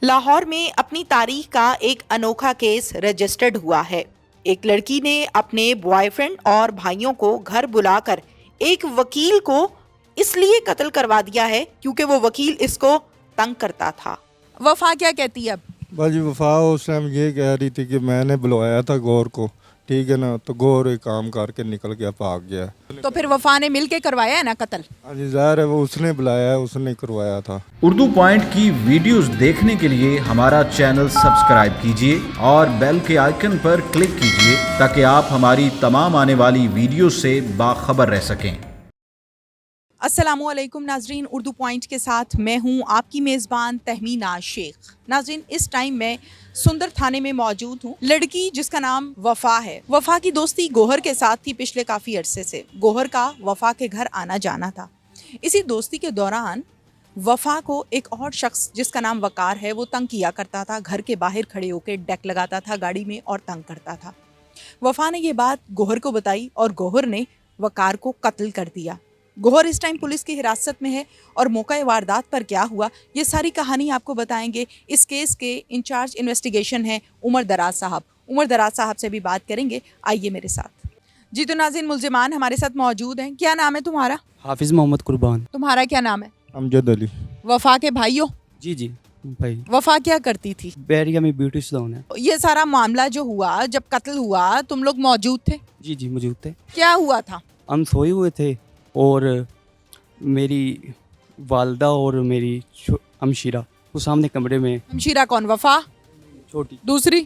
लाहौर में अपनी तारीख का एक अनोखा केस रजिस्टर्ड हुआ है। एक लड़की ने अपने बॉयफ्रेंड और भाइयों को घर बुलाकर एक वकील को इसलिए कत्ल करवा दिया है क्योंकि वो वकील इसको तंग करता था। वफा क्या कहती है अब? बाजी वफा उस टाइम ये कह रही थी कि मैंने बुलवाया था गौर को, ठीक है ना, तो गौर एक काम करके निकल गया, भाग गया। तो फिर वफा ने मिल के करवाया है ना कत्ल? हाँ जी, जाहिर है वो उसने बुलाया है, उसने करवाया था। उर्दू पॉइंट की वीडियोस देखने के लिए हमारा चैनल सब्सक्राइब कीजिए और बेल के आइकन पर क्लिक कीजिए ताकि आप हमारी तमाम आने वाली वीडियोस से बाखबर रह सकें। अस्सलामुअलैकुम नाजरीन, उर्दू पॉइंट के साथ मैं हूं आपकी मेज़बान तहमीना शेख। नाजरीन, इस टाइम मैं सुंदर थाने में मौजूद हूं। लड़की जिसका नाम वफा है, वफा की दोस्ती गोहर के साथ थी पिछले काफ़ी अरसे से। गोहर का वफा के घर आना जाना था। इसी दोस्ती के दौरान वफा को एक और शख्स जिसका नाम वकार है वो तंग किया करता था। घर के बाहर खड़े होकर डेक लगाता था गाड़ी में और तंग करता था। वफा ने ये बात गोहर को बताई और गोहर ने वकार को कत्ल कर दिया। गोहर इस टाइम पुलिस की हिरासत में है और मौका वारदात पर क्या हुआ ये सारी कहानी आपको बताएंगे। इस केस के इंचार्ज इन्वेस्टिगेशन हैं उमर दराज साहब। उमर दराज साहब से भी बात करेंगे, आइए मेरे साथ। जी तो नाज़रीन, मुल्जिमान हमारे साथ मौजूद हैं। क्या नाम है तुम्हारा? हाफिज़ मोहम्मद कुर्बान। तुम्हारा क्या नाम है? अमजद अली। वफा के भाइयों? जी जी भाई, वफा क्या करती थी? बैरिया में ब्यूटी सैलून है। ये सारा मामला जो हुआ, जब कत्ल हुआ तुम लोग मौजूद थे? जी जी मौजूद थे। क्या हुआ था? हम सोए हुए थे और मेरी वालदा और मेरी हमशीरा वो सामने कमरे में। हमशीरा कौन? वफा छोटी दूसरी?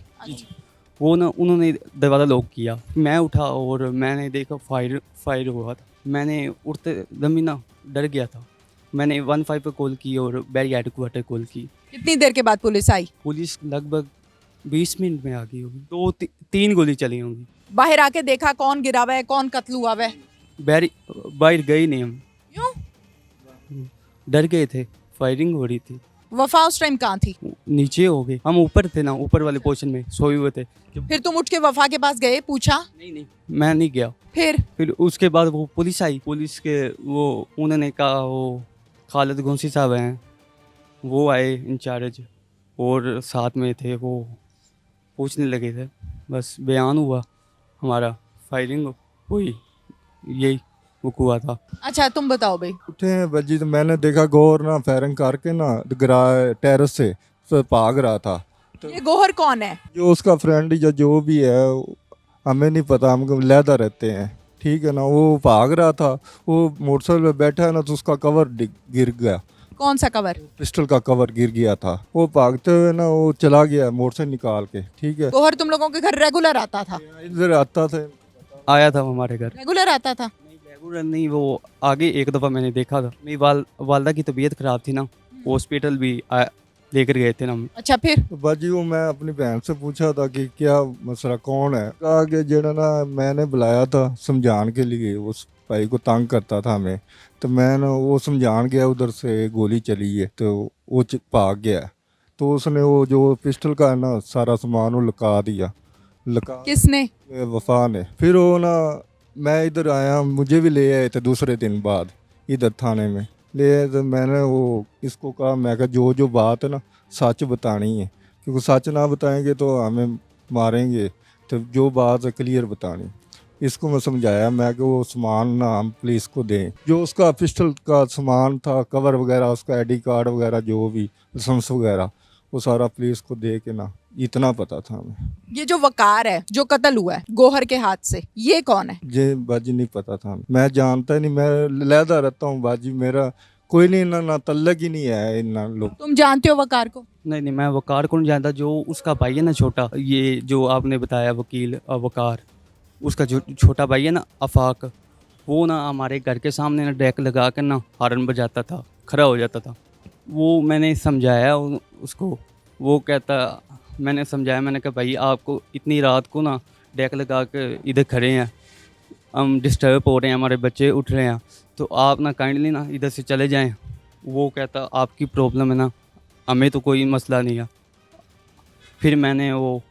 वो ना उन्होंने दरवाज़ा लॉक किया। मैं उठा और मैंने देखा फायर हुआ था। मैंने उठते दम ही ना डर गया था। मैंने 15 पे कॉल की और बैरिया हेडक्वार्टर कॉल की। कितनी देर के बाद पुलिस आई? पुलिस लगभग 20 मिनट में आ गई होगी। 3 गोली चली होंगी। बाहर आके देखा कौन गिरा हुआ है, कौन कत्ल हुआ हुआ है? बाहर गए नहीं हम, क्यों? डर गए थे, फायरिंग हो रही थी। वफा उस टाइम कहाँ थी? नीचे हो गए, हम ऊपर थे ना, ऊपर वाले पोर्शन में सोए हुए थे। फिर तुम उठ के वफा के पास गए, पूछा? नहीं मैं नहीं गया। फिर उसके बाद वो पुलिस आई। पुलिस के वो उन्होंने कहा वो खालिद गौंसी साहब हैं, वो आए इंचार्ज और साथ में थे। वो पूछने लगे थे, बस बयान हुआ हमारा, फायरिंग हुई, यही हुआ था। अच्छा तुम बताओ भाई। उठे हैं बाजी तो मैंने देखा गौर ना फायरिंग करके ना गिरा टेरेस से, तो भाग रहा था। ये गोहर कौन है? जो उसका फ्रेंड या जो भी है हमें नहीं पता, हम लहदा रहते हैं, ठीक है ना। वो भाग रहा था, वो मोटरसाइकिल पे बैठा है ना, तो उसका कवर गिर गया। कौन सा कवर? पिस्टल का कवर गिर गया था। वो भागते हुए ना वो चला गया मोटरसाइकिल निकाल के, ठीक है। गोहर तुम लोगों के घर रेगुलर आता था? इधर आता था, आया था हमारे घर। रेगुलर आता था? रेगुलर नहीं, वो आगे एक दफ़ा मैंने देखा था। मेरी वालदा की तबीयत ख़राब थी ना, हॉस्पिटल भी लेकर गए थे ना। अच्छा फिर? तो बाजी वो मैं अपनी बहन से पूछा था कि क्या मसला, कौन है। कहा कि जरा ना मैंने बुलाया था समझाने के लिए, उस भाई को तंग करता था हमें, तो मैं ना वो समझान गया, उधर से गोली चली है तो वो भाग गया। तो उसने वो जो पिस्टल का है ना सारा सामान वो लगा दिया। किसने? वफा ने। फिर वो ना मैं इधर आया, मुझे भी ले आए थे दूसरे दिन बाद इधर थाने में ले आए। तो मैंने वो इसको कहा, मैं कहा जो बात है ना सच बतानी है, क्योंकि सच ना बताएंगे तो हमें मारेंगे, तो जो बात है क्लियर बतानी। इसको मैं समझाया, मैं कि वो सामान ना हम पुलिस को दें, जो उसका पिस्टल का सामान था, कवर वगैरह, उसका आईडी कार्ड वगैरह, जो भी लाइसेंस वगैरह, वो सारा पुलिस को दे के ना, इतना पता था हमें। ये जो वकार है जो कत्ल हुआ है गोहर के हाथ से, ये कौन है? ये बाजी नहीं पता था, मैं जानता ही नहीं, मैं लहदा रहता हूँ बाजी, मेरा कोई नहीं ना तल्लक ही नहीं है इन लोग। तुम जानते हो वकार को? नहीं मैं वकार को नहीं जानता। जो उसका भाई है ना छोटा, ये जो आपने बताया वकील वकार, उसका जो छोटा भाई है ना आफाक, वो ना हमारे घर के सामने ना डेक लगा कर ना हॉर्न बजाता था, खड़ा हो जाता था। वो मैंने समझाया उसको, वो कहता, मैंने समझाया, मैंने कहा भाई आपको इतनी रात को ना डेक लगा कर इधर खड़े हैं, हम डिस्टर्ब हो रहे हैं, हमारे बच्चे उठ रहे हैं, तो आप ना काइंडली ना इधर से चले जाएं। वो कहता आपकी प्रॉब्लम है ना, हमें तो कोई मसला नहीं है। फिर मैंने वो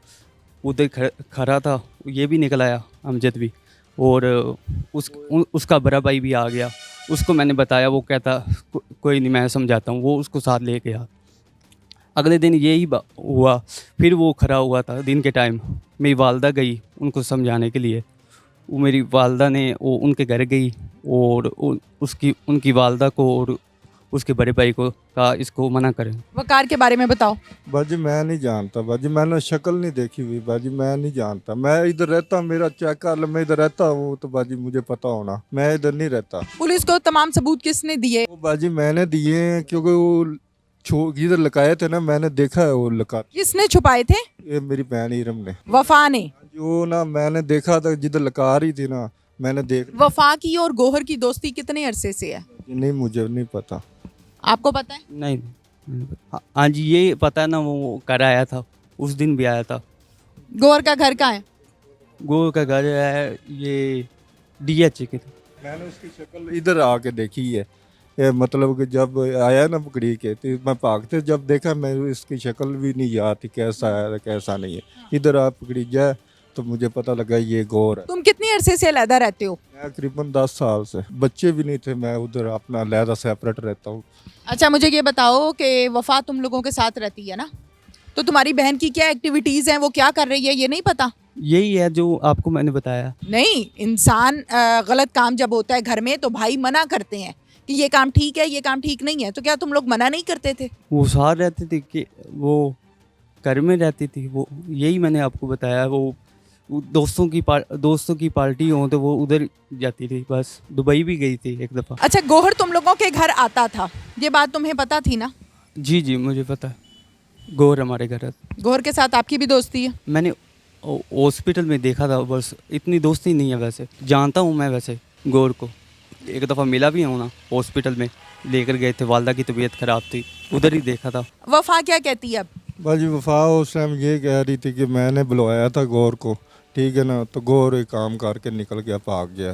उधर खड़ा था, ये भी निकल आया अमजद भी, और उसका बड़ा भाई भी आ गया। उसको मैंने बताया, वो कहता कोई नहीं मैं समझाता हूँ। वो उसको साथ ले गया। अगले दिन यही हुआ। फिर वो खड़ा हुआ था दिन के टाइम, मेरी वालदा गई उनको समझाने के लिए। वो मेरी वालदा ने वो उनके घर गई और उनकी वालदा को और उसके बड़े भाई को कहा इसको मना करें। वकार के बारे में बताओ। बाजी मैं नहीं जानता बाजी, मैंने शक्ल नहीं देखी हुई बाजी, मैं नहीं जानता। मैं इधर रहता, मेरा चेक कर लो, मैं इधर रहता, वो तो बाजी मुझे पता होना, मैं इधर नहीं रहता। पुलिस को तमाम सबूत किसने दिए? वो बाजी मैंने दिए हैं, क्योंकि वो इधर लकाए थे ना, मैंने देखा है वो लका। किसने छुपाए थे? ये मेरी बहन इरम ने। वफा ने? जो ना मैंने देखा था जिधर लका रही थी ना, मैंने देख। वफा की और गौहर की दोस्ती कितने अरसे से है? नहीं मुझे नहीं पता। आपको पता है? नहीं हाँ जी, ये पता है ना, वो कर आया था, उस दिन भी आया था। गौहर का घर कहाँ है? गो का घर है ये DH के। मैंने उसकी शक्ल इधर आके देखी है, ये मतलब कि जब आया ना पकड़ी के, तो मैं भागते जब देखा, मैं इसकी शक्ल भी नहीं याद थी कैसा है कैसा नहीं है। इधर आप पकड़ी जाए तो मुझे पता लगा ये गौर है। तुम कितनी अरसे से अलहदा रहते हो? मैं तकरीबन 10 साल से, बच्चे भी नहीं थे, मैं उधर अपना अलहदा सेपरेट रहता हूँ। अच्छा मुझे ये बताओ कि वफा तुम लोगों के साथ रहती है ना, तो तुम्हारी बहन की क्या एक्टिविटीज़ हैं, वो क्या कर रही है, ये नहीं पता? यही है जो आपको मैंने बताया। नहीं, इंसान गलत काम जब होता है घर में तो भाई मना करते हैं कि ये काम ठीक है, ये काम ठीक नहीं है, तो क्या तुम लोग मना नहीं करते थे? वो साथ रहती थी कि वो घर में रहती थी, वो यही मैंने आपको बताया। वो दोस्तों की पार्टी हो तो वो उधर जाती थी, बस दुबई भी गई थी एक दफ़ा। अच्छा गौहर तुम लोगों के घर आता था, ये बात तुम्हें पता थी ना? जी जी मुझे पता है, गौर हमारे घर है। गौहर के साथ आपकी भी दोस्ती है? मैंने हॉस्पिटल में देखा था, बस इतनी दोस्ती नहीं है। वैसे जानता हूँ मैं वैसे गौर को, एक दफ़ा मिला भी हूँ ना, हॉस्पिटल में लेकर गए थे, वालदा की तबीयत ख़राब थी, उधर ही देखा था। वफा क्या कहती है अब? बाजी वफा उस टाइम ये कह रही थी कि मैंने बुलवाया था गौर को, ठीक है ना, तो गौर एक काम करके निकल गया, भाग गया,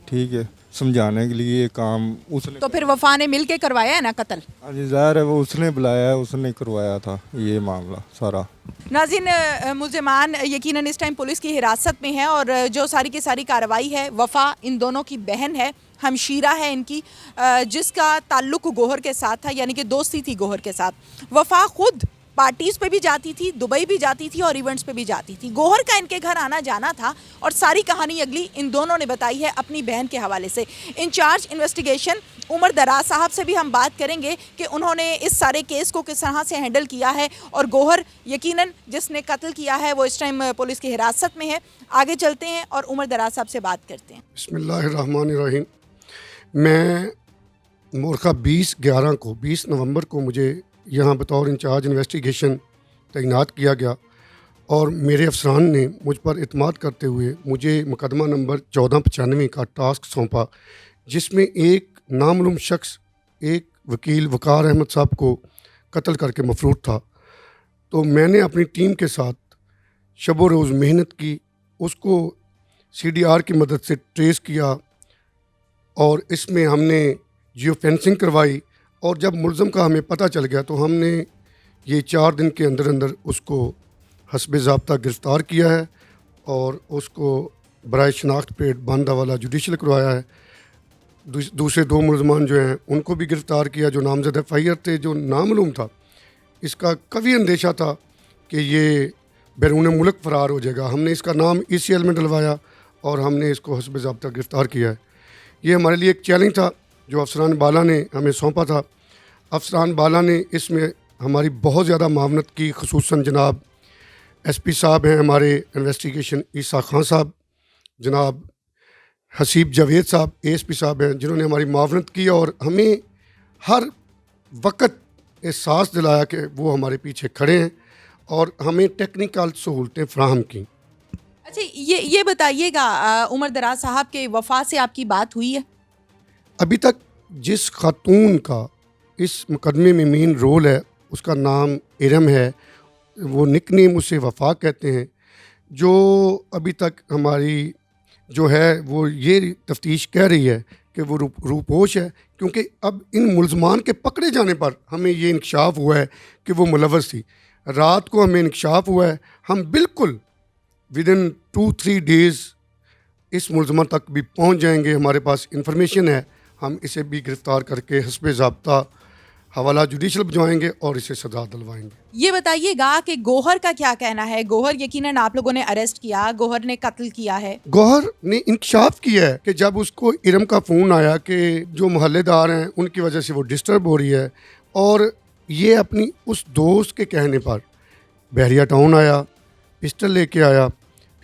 ठीक है, समझाने के लिए काम उसने। तो फिर वफा ने मिल के करवाया है ना कत्ल? हाँ जी ज़ाहिर है, वो उसने बुलाया है, उसने करवाया था ये मामला सारा। नाज़रीन, मुल्ज़िमान यकीनन इस टाइम पुलिस की हिरासत में है और जो सारी की सारी कार्रवाई है, वफ़ा इन दोनों की बहन है, हमशीरा है इनकी, जिसका ताल्लुक गौहर के साथ था, यानी कि दोस्ती थी गौहर के साथ। वफ़ा खुद पार्टीज़ पे भी जाती थी, दुबई भी जाती थी और इवेंट्स पे भी जाती थी। गौहर का इनके घर आना जाना था और सारी कहानी अगली इन दोनों ने बताई है अपनी बहन के हवाले से। इंचार्ज इन्वेस्टिगेशन उमर दराज साहब से भी हम बात करेंगे कि उन्होंने इस सारे केस को किस तरह से हैंडल किया है, और गौहर यकीनन जिसने कत्ल किया है वो इस टाइम पुलिस की हिरासत में है। आगे चलते हैं और उमर दराज साहब से बात करते हैं। बिस्मिल्लाहिर्रहमानिर्रहीम। मैं मोरखा 20 नवंबर को मुझे यहाँ बतौर इंचार्ज इन्वेस्टिगेशन तैनात किया गया और मेरे अफसरान ने मुझ पर इत्माद करते हुए मुझे मुकदमा नंबर 1495 का टास्क सौंपा, जिसमें एक नामालूम शख्स एक वकील वकार अहमद साहब को कत्ल करके मफरूर था। तो मैंने अपनी टीम के साथ शब व रोज़ मेहनत की, उसको CDR की मदद से ट्रेस किया और इसमें हमने जियो फेंसिंग करवाई, और जब मुलज़म का हमें पता चल गया तो हमने ये 4 दिन के अंदर अंदर उसको हस्बे ज़ाब्ता गिरफ़्तार किया है और उसको बराए शनाख्त पेट बांदा वाला जुडिशल करवाया है। दूसरे 2 मुलज़मान जो हैं उनको भी गिरफ़्तार किया, जो नामज़द FIR थे, जो नामालूम था। इसका कभी अंदेशा था कि ये बैरून मुल्क फ़रार हो जाएगा। हमने इसका नाम ECL में डलवाया और हमने इसको हस्बे ज़ाब्ता गिरफ़्तार किया है। ये हमारे लिए एक चैलेंज था जो अफसरान बाला ने हमें सौंपा था। अफसरान बाला ने इसमें हमारी बहुत ज़्यादा मावनत की, ख़ुसूसन जनाब SP साहब हैं हमारे इन्वेस्टिगेशन, ईसा खान साहब, जनाब हसीब जावेद साहब ASP साहब हैं, जिन्होंने हमारी मावनत की और हमें हर वक्त एहसास दिलाया कि वो हमारे पीछे खड़े हैं और हमें टेक्निकल सहूलतें फ़राहम की। अच्छा ये बताइएगा उमर दराज साहब के वफ़ा से आपकी बात हुई है? अभी तक जिस खातून का इस मुकदमे में मेन रोल है उसका नाम इरम है, वो निकनेम उसे वफ़ा कहते हैं। जो अभी तक हमारी जो है वो ये तफ्तीश कह रही है कि वो रूपोश है, क्योंकि अब इन मुल्ज़मान के पकड़े जाने पर हमें ये इंकशाफ हुआ है कि वो मुलव्वस थी। रात को हमें इंकशाफ हुआ है, हम बिल्कुल विदिन 2-3 डेज़ इस मुल्ज़मान तक भी पहुंच जाएंगे। हमारे पास इंफॉर्मेशन है, हम इसे भी गिरफ़्तार करके हस्बे ज़ाब्ता हवाला जुडिशल भिजवाएंगे और इसे सजा दिलवाएंगे। ये बताइएगा कि गौहर का क्या कहना है। गौहर यकीनन आप लोगों ने अरेस्ट किया, गौहर ने कत्ल किया है। गौहर ने इंकशाफ किया है कि जब उसको इरम का फ़ोन आया कि जो मोहल्लेदार हैं उनकी वजह से वो डिस्टर्ब हो रही है, और ये अपनी उस दोस्त के कहने पर बहरिया टाउन आया, पिस्टल लेके आया,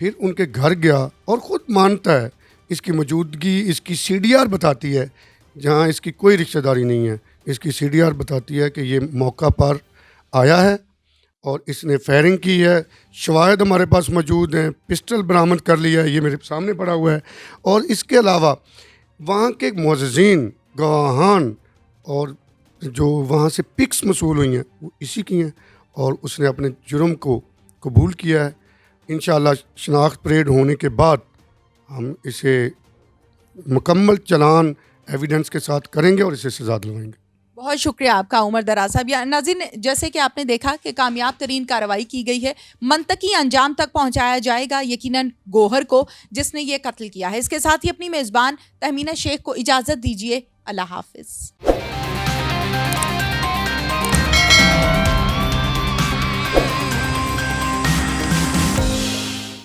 फिर उनके घर गया और ख़ुद मानता है इसकी मौजूदगी, इसकी CDR बताती है, जहाँ इसकी कोई रिश्तेदारी नहीं है, इसकी CDR बताती है कि ये मौका पर आया है और इसने फायरिंग की है। शवाहिद हमारे पास मौजूद हैं, पिस्टल बरामद कर लिया है, ये मेरे सामने पड़ा हुआ है। और इसके अलावा वहाँ के मुअज़्ज़िन, गवाहान और जो वहाँ से पिक्स मसूल हुई हैं वो इसी की हैं, और उसने अपने जुर्म को कबूल किया है। इंशाअल्लाह शनाख्त परेड होने के बाद हम इसे मुकम्मल चालान एविडेंस के साथ करेंगे और इसे सजा दिलवाएंगे। बहुत शुक्रिया आपका उमर दराज साहब। या नाज़रीन, जैसे कि आपने देखा कि कामयाब तरीन कार्रवाई की गई है, मंतकी अंजाम तक पहुंचाया जाएगा यकीनन गौहर को जिसने ये कत्ल किया है। इसके साथ ही अपनी मेज़बान तहमीना शेख को इजाज़त दीजिए। अल्लाह हाफिज़।